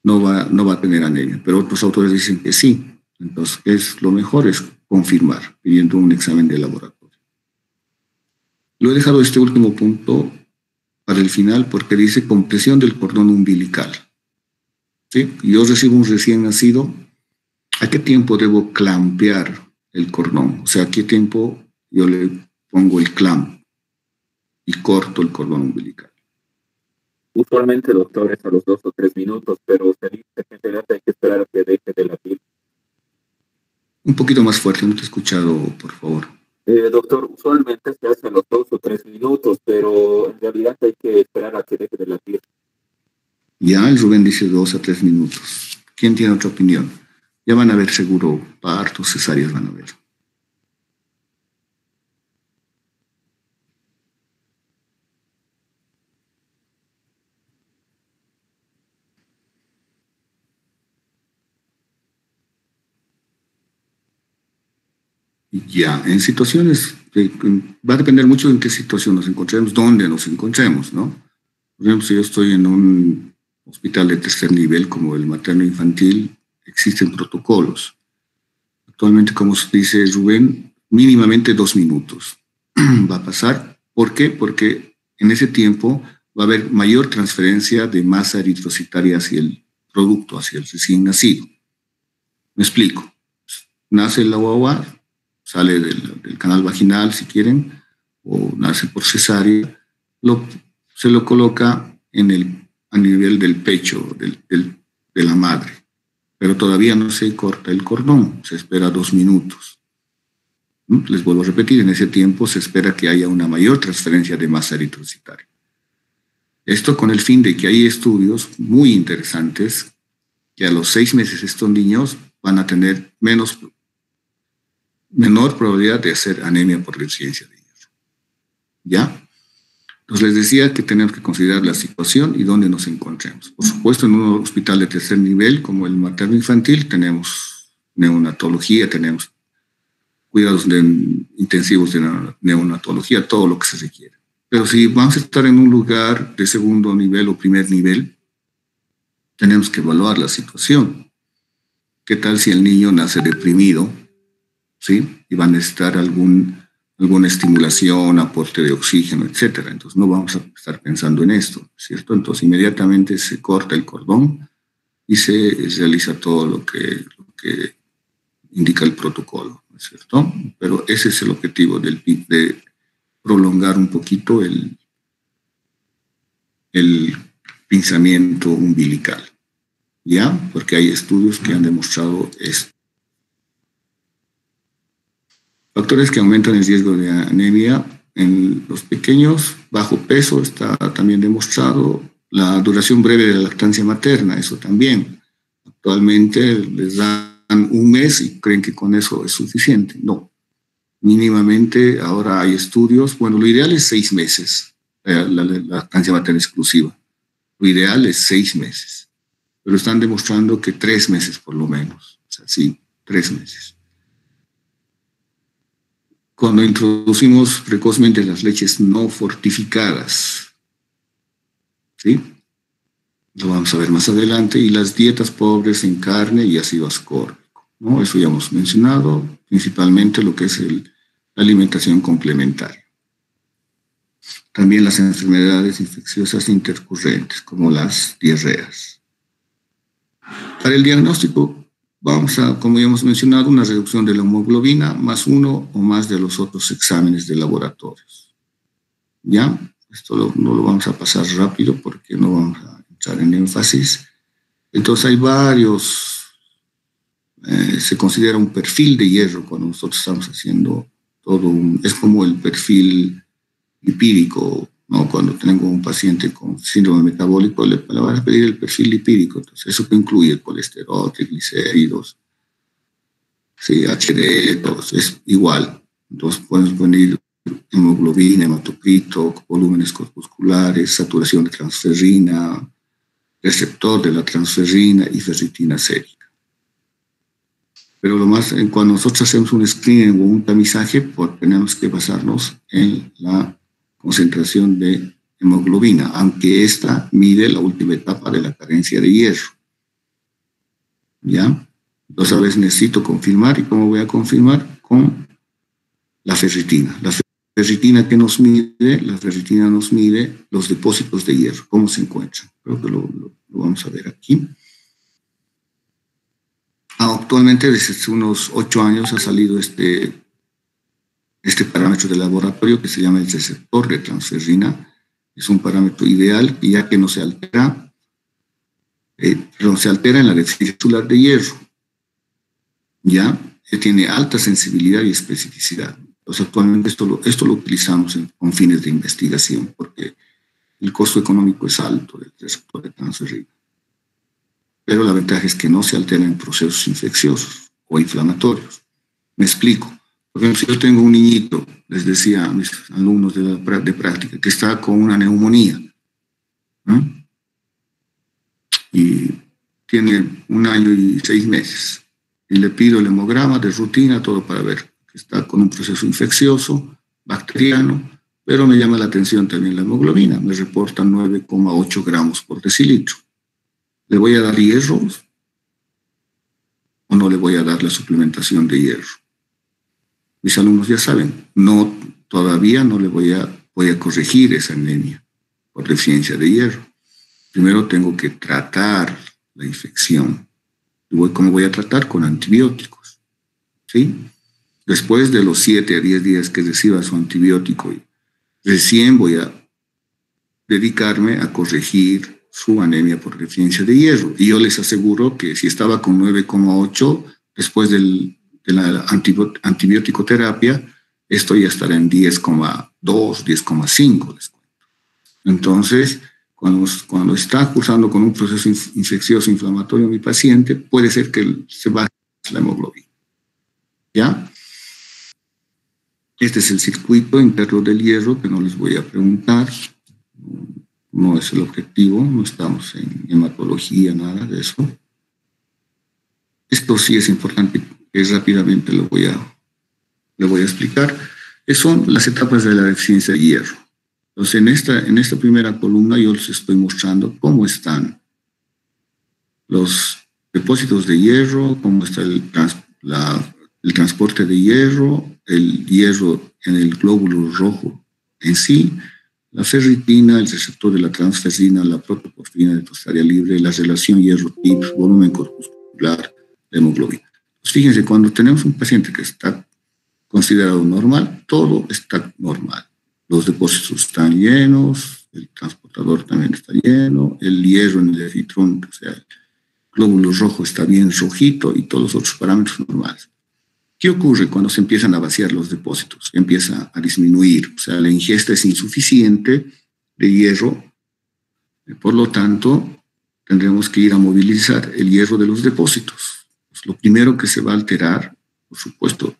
no va a tener anemia. Pero otros autores dicen que sí. Entonces, lo mejor es confirmar, pidiendo un examen de laboratorio. Lo he dejado este último punto para el final porque dice compresión del cordón umbilical. ¿Sí? Yo recibo un recién nacido, ¿a qué tiempo debo clampear el cordón? O sea, ¿a qué tiempo yo le pongo el clamp y corto el cordón umbilical? Usualmente, doctor, es a los 2 o 3 minutos, pero se dice que en realidad hay que esperar a que deje de latir. Un poquito más fuerte, no te he escuchado, por favor. Doctor, usualmente se hace a los 2 o 3 minutos, pero en realidad hay que esperar a que deje de latir. Ya, el Rubén dice 2 a 3 minutos. ¿Quién tiene otra opinión? Ya van a ver seguro partos, cesáreas van a ver. Ya, en situaciones, va a depender mucho en qué situación nos encontremos, dónde nos encontremos, ¿no? Por ejemplo, si yo estoy en un hospital de tercer nivel como el materno infantil, existen protocolos. Actualmente, como dice Rubén, mínimamente 2 minutos va a pasar. ¿Por qué? Porque en ese tiempo va a haber mayor transferencia de masa eritrocitaria hacia el producto, hacia el recién nacido. Me explico. Nace la guagua, sale del canal vaginal, si quieren, o nace por cesárea, se lo coloca a nivel del pecho de la madre, pero todavía no se corta el cordón, se espera 2 minutos. Les vuelvo a repetir, en ese tiempo se espera que haya una mayor transferencia de masa eritrocitaria. Esto con el fin de que hay estudios muy interesantes que a los 6 meses estos niños van a tener menor probabilidad de hacer anemia por deficiencia de hierro. ¿Ya? Entonces les decía que tenemos que considerar la situación y dónde nos encontremos. Por supuesto, en un hospital de tercer nivel como el materno infantil tenemos neonatología, tenemos cuidados intensivos de neonatología, todo lo que se requiere. Pero si vamos a estar en un lugar de segundo nivel o primer nivel, tenemos que evaluar la situación. ¿Qué tal si el niño nace deprimido? ¿Sí? Y va a necesitar alguna estimulación, aporte de oxígeno, etcétera. Entonces no vamos a estar pensando en esto, ¿cierto? Entonces inmediatamente se corta el cordón y se realiza todo lo que indica el protocolo, ¿no es cierto? Pero ese es el objetivo de prolongar un poquito el pinzamiento umbilical, ¿ya? Porque hay estudios que han demostrado esto. Factores que aumentan el riesgo de anemia en los pequeños, bajo peso, está también demostrado. La duración breve de la lactancia materna, eso también. Actualmente les dan 1 mes y creen que con eso es suficiente. No. Mínimamente ahora hay estudios. Bueno, lo ideal es 6 meses, la lactancia materna exclusiva. Lo ideal es 6 meses. Pero están demostrando que 3 meses por lo menos. O sea, sí, 3 meses. Cuando introducimos precozmente las leches no fortificadas, ¿sí? Lo vamos a ver más adelante, y las dietas pobres en carne y ácido ascórbico, ¿no? Eso ya hemos mencionado, principalmente lo que es la alimentación complementaria. También las enfermedades infecciosas intercurrentes, como las diarreas. Para el diagnóstico, vamos a, como ya hemos mencionado, una reducción de la hemoglobina más 1 o más de los otros exámenes de laboratorios. ¿Ya? Esto no lo vamos a pasar rápido porque no vamos a entrar en énfasis. Entonces hay varios, se considera un perfil de hierro cuando nosotros estamos haciendo es como el perfil lipídico, ¿no? Cuando tengo un paciente con síndrome metabólico, le van a pedir el perfil lipídico. Entonces, eso que incluye el colesterol, triglicéridos, sí, HDL, todo eso, es igual. Entonces, podemos poner hemoglobina, hematocrito, volúmenes corpusculares, saturación de transferrina, receptor de la transferrina y ferritina sérica. Pero cuando nosotros hacemos un screening o un tamizaje, pues tenemos que basarnos en la concentración de hemoglobina, aunque esta mide la última etapa de la carencia de hierro. ¿Ya? Entonces a veces necesito confirmar, ¿y cómo voy a confirmar? Con la ferritina. La ferritina que nos mide, los depósitos de hierro, cómo se encuentran. Creo que lo vamos a ver aquí. Actualmente, desde hace unos 8 años ha salido este parámetro de laboratorio que se llama el receptor de transferrina. Es un parámetro ideal, ya que no se altera, se altera en la deficiencia celular de hierro. Ya, que tiene alta sensibilidad y especificidad. Entonces, actualmente esto lo utilizamos con fines de investigación, porque el costo económico es alto del receptor de transferrina. Pero la ventaja es que no se alteran procesos infecciosos o inflamatorios. Me explico. Por ejemplo, si yo tengo un niñito, les decía a mis alumnos de práctica, que está con una neumonía, ¿no? Y tiene 1 año y 6 meses, y le pido el hemograma de rutina, todo para ver que está con un proceso infeccioso, bacteriano, pero me llama la atención también la hemoglobina, me reporta 9,8 gramos por decilitro. ¿Le voy a dar hierro o no le voy a dar la suplementación de hierro? Mis alumnos ya saben, no, todavía no le voy a corregir esa anemia por deficiencia de hierro. Primero tengo que tratar la infección. ¿Cómo voy a tratar? Con antibióticos, ¿sí? Después de los 7 a 10 días que reciba su antibiótico, recién voy a dedicarme a corregir su anemia por deficiencia de hierro. Y yo les aseguro que si estaba con 9,8, después de la antibiótico terapia, esto ya estará en 10,2, 10,5. Entonces, cuando está cursando con un proceso infeccioso inflamatorio mi paciente, puede ser que se baje la hemoglobina. ¿Ya? Este es el circuito interno del hierro que no les voy a preguntar. No es el objetivo, no estamos en hematología, nada de eso. Esto sí es importante, que rápidamente le voy a explicar. Son las etapas de la deficiencia de hierro. Entonces, en esta primera columna yo les estoy mostrando cómo están los depósitos de hierro, cómo está el transporte de hierro, el hierro en el glóbulo rojo en sí, la ferritina, el receptor de la transferrina, la protoporfirina de área libre, la relación hierro-TIPS, volumen corpuscular, la hemoglobina. Pues fíjense, cuando tenemos un paciente que está considerado normal, todo está normal. Los depósitos están llenos, el transportador también está lleno, el hierro en el eritrón, o sea, el glóbulo rojo está bien rojito y todos los otros parámetros normales. ¿Qué ocurre cuando se empiezan a vaciar los depósitos? Empieza a disminuir, o sea, la ingesta es insuficiente de hierro, por lo tanto, tendremos que ir a movilizar el hierro de los depósitos. Pues lo primero que se va a alterar, por supuesto,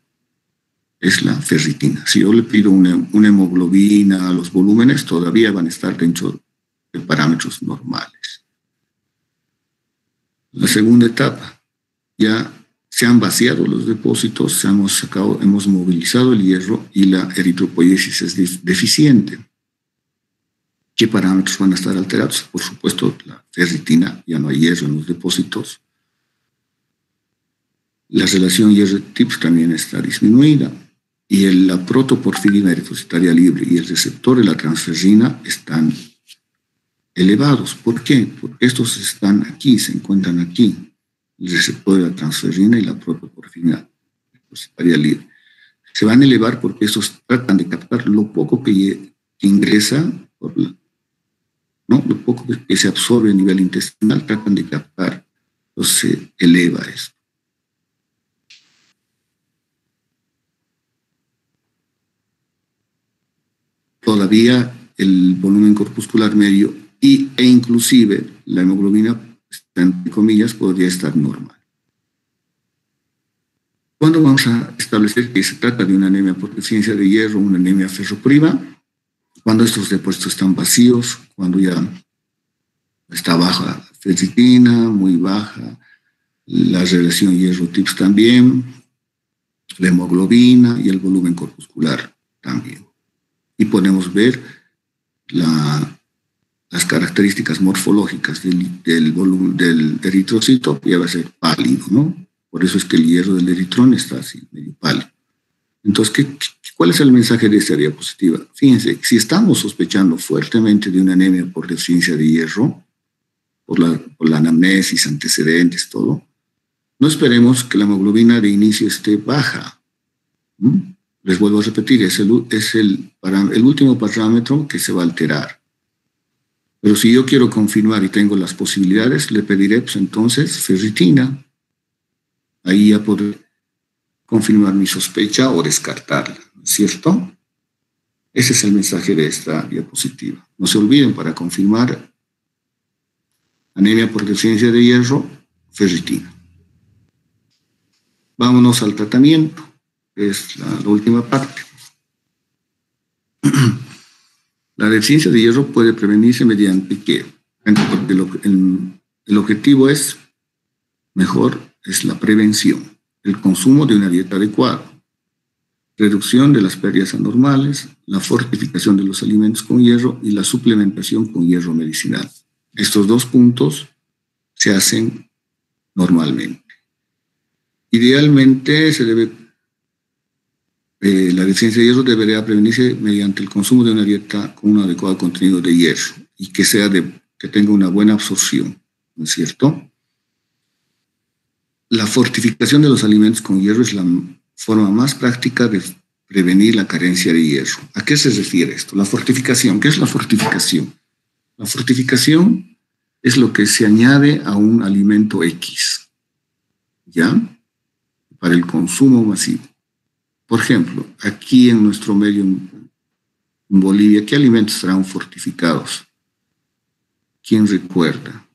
es la ferritina. Si yo le pido una hemoglobina, los volúmenes todavía van a estar dentro de parámetros normales. La segunda etapa, ya se han vaciado los depósitos, hemos movilizado el hierro y la eritropoiesis es deficiente. ¿Qué parámetros van a estar alterados? Por supuesto, la ferritina, ya no hay hierro en los depósitos. La relación hierro-TIPS también está disminuida. Y la protoporfirina eritrocitaria libre y el receptor de la transferrina están elevados. ¿Por qué? Porque estos están aquí, se encuentran aquí. El receptor de la transferrina y la protoporfirina eritrocitaria libre. Se van a elevar porque estos tratan de captar lo poco que ingresa, lo poco que se absorbe a nivel intestinal, tratan de captar. Entonces se eleva esto. Todavía el volumen corpuscular medio e inclusive la hemoglobina, entre comillas, podría estar normal. ¿Cuándo vamos a establecer que se trata de una anemia por deficiencia de hierro, una anemia ferropriva? Cuando estos depósitos están vacíos, cuando ya está baja la ferritina, muy baja, la relación hierro-TIPS también, la hemoglobina y el volumen corpuscular también. Y podemos ver las características morfológicas del volumen del eritrocito, ya va a ser pálido, ¿no? Por eso es que el hierro del eritrón está así, medio pálido. Entonces, ¿cuál es el mensaje de esta diapositiva? Fíjense, si estamos sospechando fuertemente de una anemia por deficiencia de hierro, por la anamnesis, antecedentes, todo, no esperemos que la hemoglobina de inicio esté baja. Les vuelvo a repetir, es el último parámetro que se va a alterar. Pero si yo quiero confirmar y tengo las posibilidades, le pediré pues, entonces ferritina. Ahí ya podré confirmar mi sospecha o descartarla, ¿cierto? Ese es el mensaje de esta diapositiva. No se olviden, para confirmar anemia por deficiencia de hierro, ferritina. Vámonos al tratamiento, que es la última parte. La deficiencia de hierro puede prevenirse mediante qué? Porque el objetivo es la prevención, el consumo de una dieta adecuada, reducción de las pérdidas anormales, la fortificación de los alimentos con hierro y la suplementación con hierro medicinal. Estos dos puntos se hacen normalmente. Idealmente la deficiencia de hierro debería prevenirse mediante el consumo de una dieta con un adecuado contenido de hierro y que tenga una buena absorción, ¿no es cierto? La fortificación de los alimentos con hierro es la forma más práctica de prevenir la carencia de hierro. ¿A qué se refiere esto? La fortificación. ¿Qué es la fortificación? La fortificación es lo que se añade a un alimento X, ¿ya? Para el consumo masivo. Por ejemplo, aquí en nuestro medio, en Bolivia, ¿qué alimentos estarán fortificados? ¿Quién recuerda?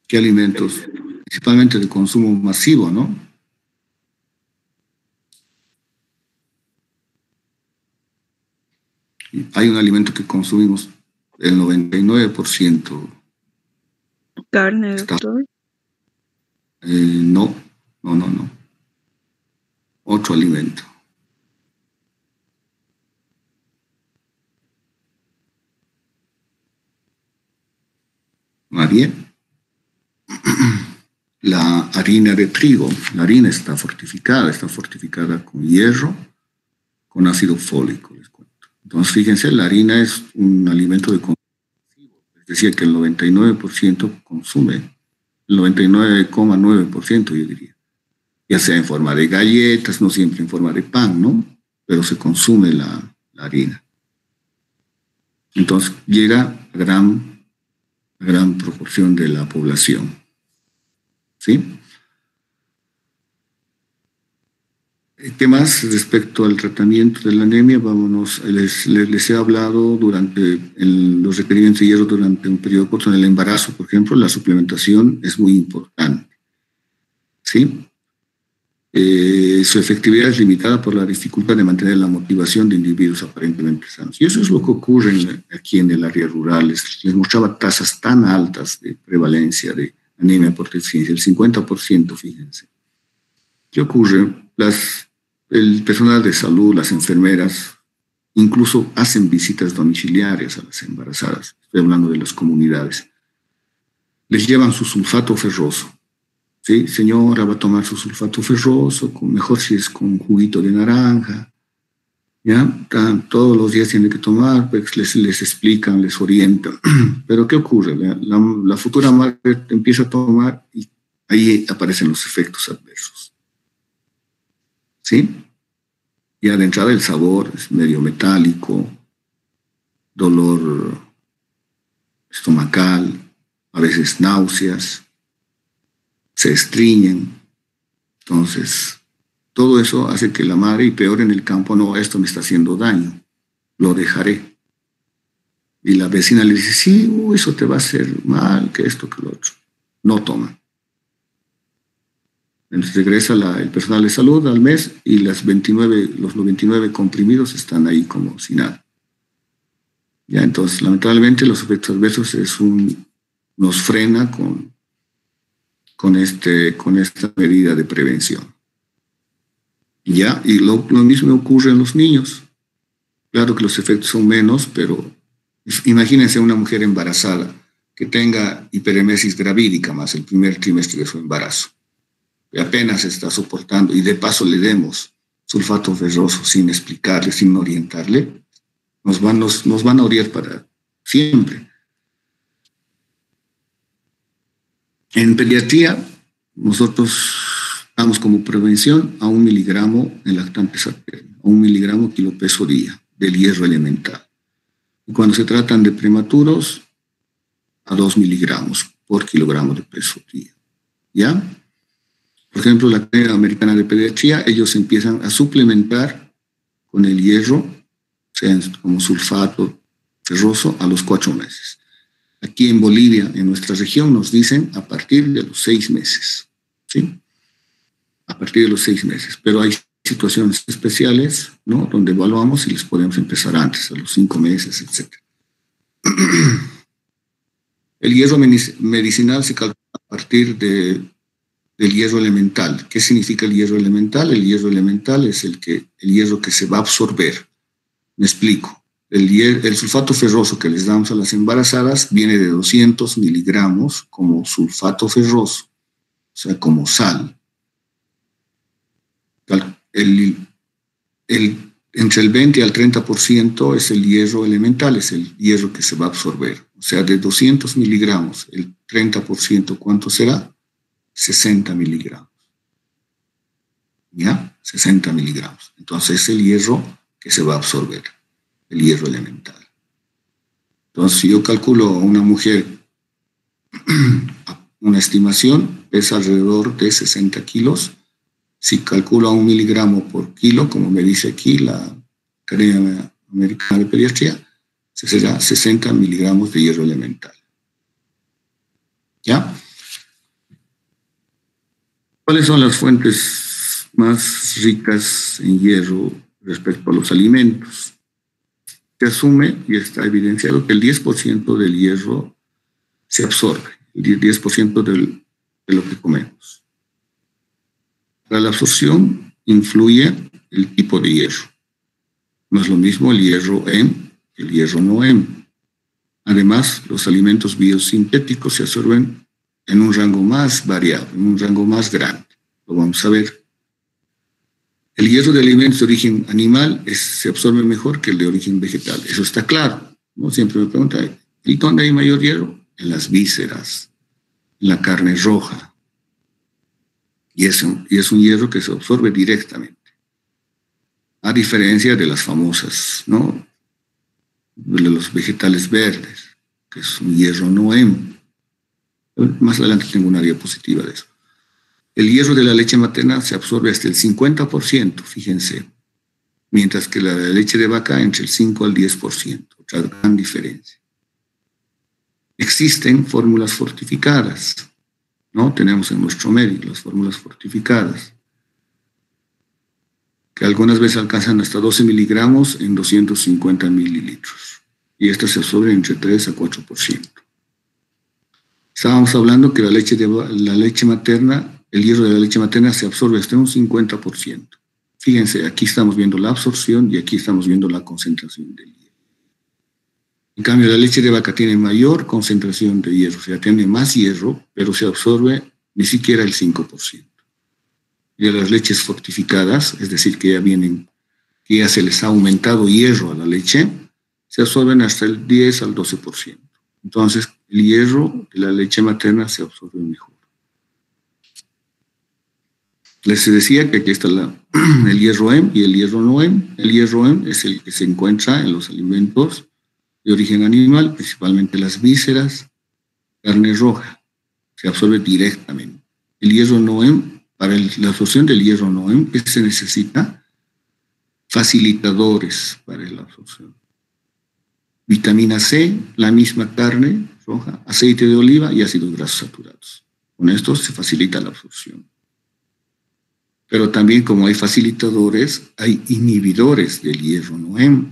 ¿Qué alimentos? Principalmente de consumo masivo, ¿no? Hay un alimento que consumimos el 99%. Carne, doctor. No. Otro alimento. María. La harina de trigo. La harina está fortificada con hierro, con ácido fólico, les cuento. Entonces, fíjense, la harina es un alimento de consumo masivo. Es decir, que el 99% consume, el 99,9% yo diría. Ya sea en forma de galletas, no siempre en forma de pan, ¿no? Pero se consume la harina. Entonces, llega a gran proporción de la población. ¿Sí? ¿Qué más respecto al tratamiento de la anemia? Vámonos, les he hablado durante los requerimientos de hierro durante un periodo corto en el embarazo, por ejemplo, la suplementación es muy importante. ¿Sí? Su efectividad es limitada por la dificultad de mantener la motivación de individuos aparentemente sanos. Y eso es lo que ocurre aquí en el área rural. Les mostraba tasas tan altas de prevalencia de anemia por deficiencia, el 50%, fíjense. ¿Qué ocurre? El personal de salud, las enfermeras, incluso hacen visitas domiciliarias a las embarazadas. Estoy hablando de las comunidades. Les llevan su sulfato ferroso. ¿Sí? Señora, va a tomar su sulfato ferroso, mejor si es con juguito de naranja. ¿Ya? Todos los días tienen que tomar, pues les explican, les orientan. Pero ¿qué ocurre? La futura madre empieza a tomar y ahí aparecen los efectos adversos. ¿Sí? Ya de entrada el sabor es medio metálico, dolor estomacal, a veces náuseas, se estriñen. Entonces, todo eso hace que la madre, y peor en el campo, no, esto me está haciendo daño, lo dejaré. Y la vecina le dice, sí, eso te va a hacer mal, que esto, que lo otro. No toma. Entonces regresa el personal de salud al mes y los 29 comprimidos están ahí como si nada. Ya, entonces, lamentablemente, los efectos adversos nos frena con esta medida de prevención. Ya, y lo mismo ocurre en los niños. Claro que los efectos son menos, pero imagínense una mujer embarazada que tenga hiperemesis gravídica más el primer trimestre de su embarazo. Que apenas está soportando y de paso le demos sulfato ferroso sin explicarle, sin orientarle, nos van a odiar para siempre. En pediatría, nosotros damos como prevención a 1 miligramo en lactantes maternos, a 1 miligramo kilopeso día del hierro elemental. Y cuando se tratan de prematuros, a 2 miligramos por kilogramo de peso día. ¿ya? Por ejemplo, la Academia Americana de Pediatría, ellos empiezan a suplementar con el hierro, sea como sulfato ferroso, a los 4 meses. Aquí en Bolivia, en nuestra región, nos dicen a partir de los 6 meses, ¿sí? A partir de los 6 meses. Pero hay situaciones especiales, ¿no? Donde evaluamos y les podemos empezar antes, a los 5 meses, etc. El hierro medicinal se calcula a partir del hierro elemental. ¿Qué significa el hierro elemental? El hierro elemental es el hierro que se va a absorber. Me explico. El sulfato ferroso que les damos a las embarazadas viene de 200 miligramos como sulfato ferroso, o sea, como sal. Entre el 20 al 30% es el hierro elemental, es el hierro que se va a absorber. O sea, de 200 miligramos, el 30%, ¿cuánto será? 60 miligramos. ¿Ya? 60 miligramos. Entonces es el hierro que se va a absorber, el hierro elemental. Entonces, si yo calculo a una mujer, una estimación, pesa alrededor de 60 kilos. Si calculo a 1 miligramo por kilo, como me dice aquí la Academia Americana de Pediatría, será 60 miligramos de hierro elemental. ¿Ya? ¿Cuáles son las fuentes más ricas en hierro respecto a los alimentos? Se asume, y está evidenciado, que el 10% del hierro se absorbe, el 10% de lo que comemos. Para la absorción influye el tipo de hierro. No es lo mismo el hierro EM que el hierro no EM. Además, los alimentos biosintéticos se absorben en un rango más variado, en un rango más grande. Lo vamos a ver. El hierro de alimentos de origen animal se absorbe mejor que el de origen vegetal. Eso está claro, ¿no? Siempre me preguntan, ¿y dónde hay mayor hierro? En las vísceras, en la carne roja. Y es un hierro que se absorbe directamente. A diferencia de las famosas, ¿no? De los vegetales verdes, que es un hierro no EM. Más adelante tengo una diapositiva de eso. El hierro de la leche materna se absorbe hasta el 50%, fíjense, mientras que la de leche de vaca entre el 5 al 10%, otra gran diferencia. Existen fórmulas fortificadas, ¿no? Tenemos en nuestro medio las fórmulas fortificadas, que algunas veces alcanzan hasta 12 miligramos en 250 mililitros, y estas se absorben entre 3 a 4%. Estábamos hablando que la leche materna, el hierro de la leche materna se absorbe hasta un 50%. Fíjense, aquí estamos viendo la absorción y aquí estamos viendo la concentración del hierro. En cambio, la leche de vaca tiene mayor concentración de hierro, o sea, tiene más hierro, pero se absorbe ni siquiera el 5%. Y a las leches fortificadas, es decir, que ya se les ha aumentado hierro a la leche, se absorben hasta el 10 al 12%. Entonces, el hierro de la leche materna se absorbe mejor. Les decía que aquí está el hierro EM y el hierro no EM. El hierro EM es el que se encuentra en los alimentos de origen animal, principalmente las vísceras, carne roja. Se absorbe directamente. El hierro no EM, para la absorción del hierro no EM, se necesita facilitadores para la absorción. Vitamina C, la misma carne roja, aceite de oliva y ácidos grasos saturados. Con esto se facilita la absorción. Pero también, como hay facilitadores, hay inhibidores del hierro no EM.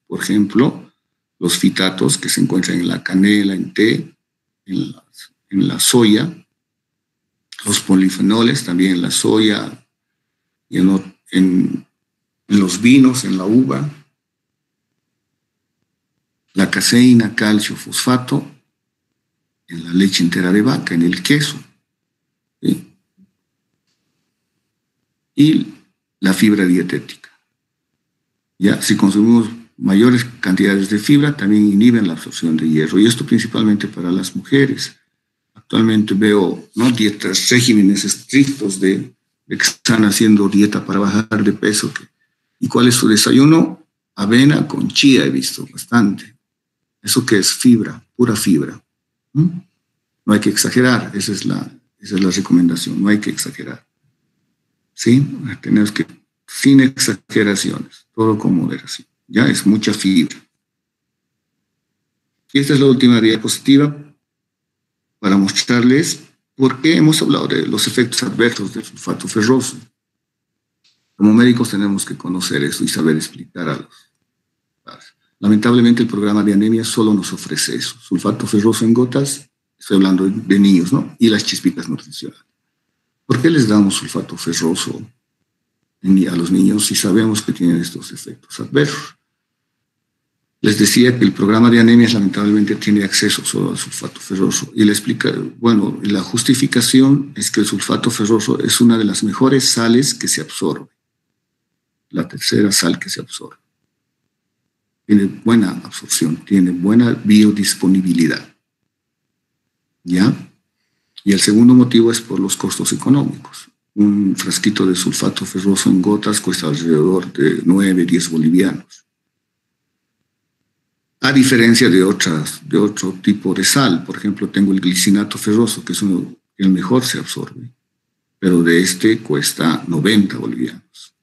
Por ejemplo, los fitatos que se encuentran en la canela, en té, en la soya, los polifenoles también en la soya y en los vinos, en la uva, la caseína, calcio, fosfato, en la leche entera de vaca, en el queso, ¿sí? Y la fibra dietética. Ya, si consumimos mayores cantidades de fibra, también inhiben la absorción de hierro, y esto principalmente para las mujeres. Actualmente veo, ¿no?, dietas, regímenes estrictos de que están haciendo dieta para bajar de peso. ¿Y cuál es su desayuno? Avena con chía, he visto bastante. ¿Eso qué es? Fibra, pura fibra. No hay que exagerar, esa es Esa es la recomendación, no hay que exagerar. ¿Sí? Tenemos que, sin exageraciones, todo con moderación. Ya es mucha fibra. Y esta es la última diapositiva para mostrarles por qué hemos hablado de los efectos adversos del sulfato ferroso. Como médicos tenemos que conocer eso y saber explicar a los padres. Lamentablemente el programa de anemia solo nos ofrece eso. Sulfato ferroso en gotas, estoy hablando de niños, ¿no? Y las chispitas nutricionales. ¿Por qué les damos sulfato ferroso a los niños si sabemos que tienen estos efectos adversos? Les decía que el programa de anemias lamentablemente tiene acceso solo al sulfato ferroso. Y la justificación es que el sulfato ferroso es una de las mejores sales que se absorbe. La tercera sal que se absorbe. Tiene buena absorción, tiene buena biodisponibilidad. ¿Ya? Y el segundo motivo es por los costos económicos. Un frasquito de sulfato ferroso en gotas cuesta alrededor de 9, 10 bolivianos. A diferencia de otro tipo de sal, por ejemplo, tengo el glicinato ferroso, que es el mejor se absorbe, pero de este cuesta 90 bolivianos.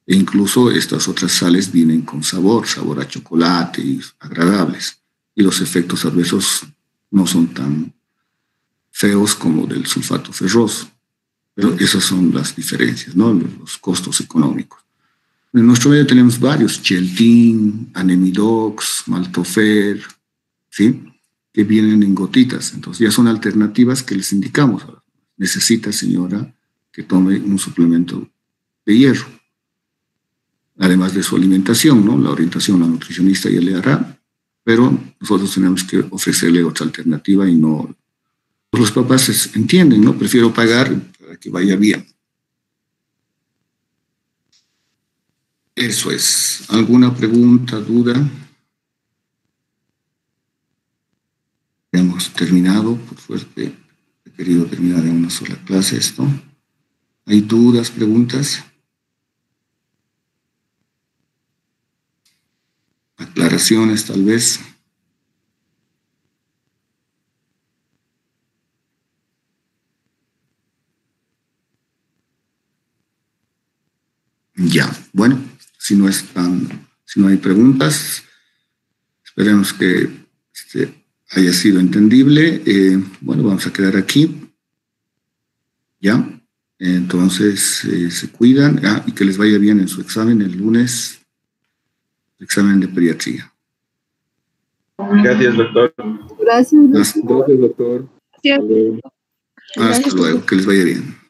E incluso estas otras sales vienen con sabor a chocolate y agradables, y los efectos adversos no son tan feos como del sulfato ferroso, pero esas son las diferencias, ¿no? Los costos económicos. En nuestro medio tenemos varios, Cheltin, Anemidox, Maltofer, ¿sí? Que vienen en gotitas. Entonces ya son alternativas que les indicamos. Necesita, señora, que tome un suplemento de hierro. Además de su alimentación, ¿no? La orientación, la nutricionista ya le hará, pero nosotros tenemos que ofrecerle otra alternativa y no... Los papás entienden, ¿no? Prefiero pagar para que vaya bien. Eso es. ¿Alguna pregunta, duda? Hemos terminado, por suerte. He querido terminar en una sola clase esto. ¿Hay dudas, preguntas? Aclaraciones, tal vez. Ya, bueno, si no hay preguntas, esperemos que haya sido entendible. Vamos a quedar aquí. Ya, entonces se cuidan y que les vaya bien en su examen el lunes, examen de pediatría. Gracias, doctor. Gracias. Gracias, doctor. Gracias. Hasta luego, que les vaya bien.